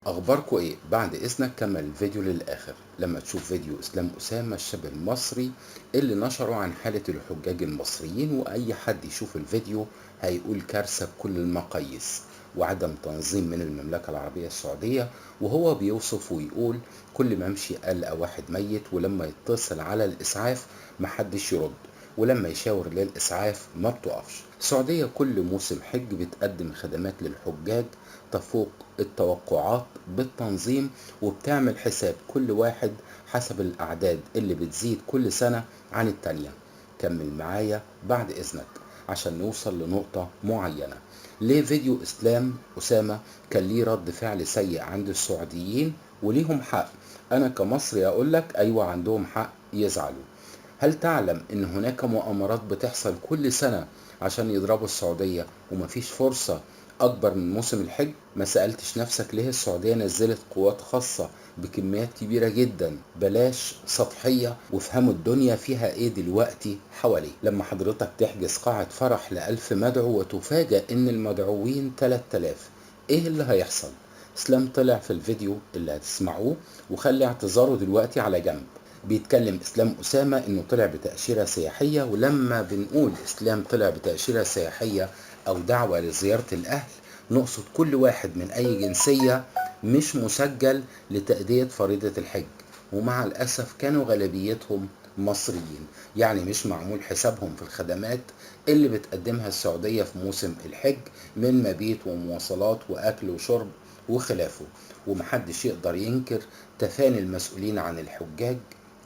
اخباركم ايه؟ بعد اذنك كمل الفيديو للاخر لما تشوف فيديو اسلام اسامه الشاب المصري اللي نشره عن حاله الحجاج المصريين، واي حد يشوف الفيديو هيقول كارثه بكل المقاييس وعدم تنظيم من المملكه العربيه السعوديه. وهو بيوصف ويقول كل ما امشي القى واحد ميت، ولما يتصل على الاسعاف محدش يرد، ولما يشاور للإسعاف ما بتقفش. السعودية كل موسم حج بتقدم خدمات للحجاج تفوق التوقعات بالتنظيم، وبتعمل حساب كل واحد حسب الأعداد اللي بتزيد كل سنة عن التانية. كمل معايا بعد إذنك عشان نوصل لنقطة معينة. ليه فيديو إسلام أسامة كان ليه رد فعل سيء عند السعوديين وليهم حق؟ أنا كمصري أقولك أيوة عندهم حق يزعلوا. هل تعلم ان هناك مؤامرات بتحصل كل سنة عشان يضربوا السعودية ومفيش فرصة اكبر من موسم الحج؟ ما سألتش نفسك ليه السعودية نزلت قوات خاصة بكميات كبيرة جدا؟ بلاش سطحية وافهموا الدنيا فيها ايه دلوقتي حواليه. لما حضرتك تحجز قاعة فرح ل1000 مدعو وتفاجأ ان المدعوين 3000، ايه اللي هيحصل؟ اسلام طلع في الفيديو اللي هتسمعوه وخلي اعتذاره دلوقتي على جنب. بيتكلم اسلام اسامه انه طلع بتاشيره سياحيه، ولما بنقول اسلام طلع بتاشيره سياحيه او دعوه لزياره الاهل نقصد كل واحد من اي جنسيه مش مسجل لتاديه فريضه الحج، ومع الاسف كانوا غالبيتهم مصريين، يعني مش معمول حسابهم في الخدمات اللي بتقدمها السعوديه في موسم الحج من مبيت ومواصلات واكل وشرب وخلافه. ومحدش يقدر ينكر تفاني المسؤولين عن الحجاج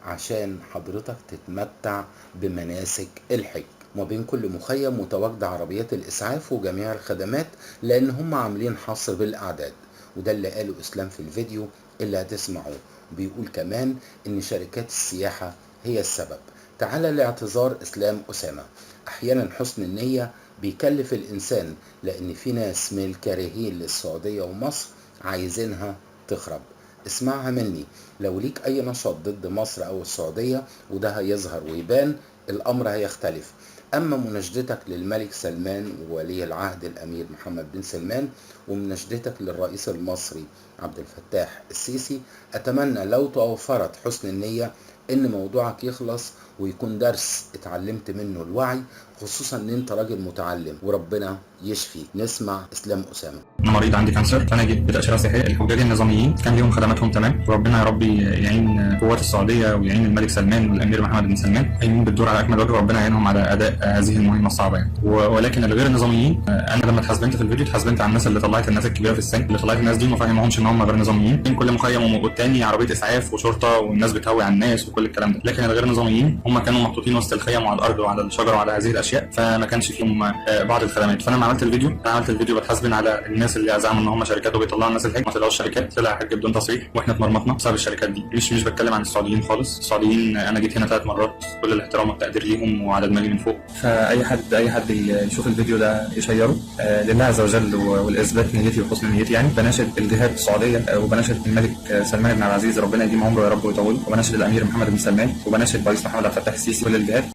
عشان حضرتك تتمتع بمناسك الحج. ما بين كل مخيم متواجدة عربيات الإسعاف وجميع الخدمات، لأن هم عاملين حصر بالأعداد، وده اللي قاله إسلام في الفيديو اللي هتسمعوه. بيقول كمان إن شركات السياحة هي السبب. تعال لاعتذار إسلام أسامة. أحيانا حسن النية بيكلف الإنسان، لأن في ناس من الكارهين للسعودية ومصر عايزينها تخرب. اسمعها مني، لو ليك اي نشاط ضد مصر او السعودية وده هيظهر ويبان الامر هيختلف. اما مناشدتك للملك سلمان وولي العهد الامير محمد بن سلمان ومناشدتك للرئيس المصري عبد الفتاح السيسي، اتمنى لو توفرت حسن النية ان موضوعك يخلص ويكون درس اتعلمت منه الوعي، خصوصا ان انت راجل متعلم وربنا يشفي. نسمع اسلام اسامه. مريض عندي كانسر، فانا جيت بتاشيره سياحيه. الحجاج النظاميين كان ليهم خدماتهم تمام، وربنا يا رب يعين قوات السعوديه ويعين الملك سلمان والامير محمد بن سلمان قايمين بالدور على اكمل وجه، وربنا يعينهم على اداء هذه المهمه الصعبه يعني. ولكن الغير النظاميين، انا لما اتحاسبنت في الفيديو اتحاسبنت على الناس اللي طلعت الناس الكبيره في السن، اللي طلعت الناس دي ما فهمهمش ان هم غير نظاميين. بين كل مخيم والتاني عربيه اسعاف وشرطه والناس بتهوي على الناس وكل الكلام ده. لكن الغير نظاميين هم كانوا محطوطين وسط الخيم وعلى الارض وعلى الشجر وعلى هذه الاشياء، فما كانش فيهم بعض الخدمات. فانا لما عملت الفيديو بتحاسبن على الناس اللي زعموا ان هم شركات وبيطلعوا الناس الحج. ما طلعوش شركات، طلع حج بدون تصريح، واحنا اتمرمطنا بسبب الشركات دي. مش بتكلم عن السعوديين خالص. السعوديين انا جيت هنا 3 مرات، كل الاحترام والتقدير ليهم وعلى دماغي من فوق. فاي حد يشوف الفيديو ده يشيره لله عز وجل والاثبات نيتي وحسن نيتي يعني. بناشد الجهات السعوديه وبناشد الملك سلمان بن عبد العزيز ربنا يديم عمره يا رب ويطوله، وبناشد الامير محمد بن سلمان، وبناشد الرئيس محمد عبد الفتاح السيسي، كل الجهات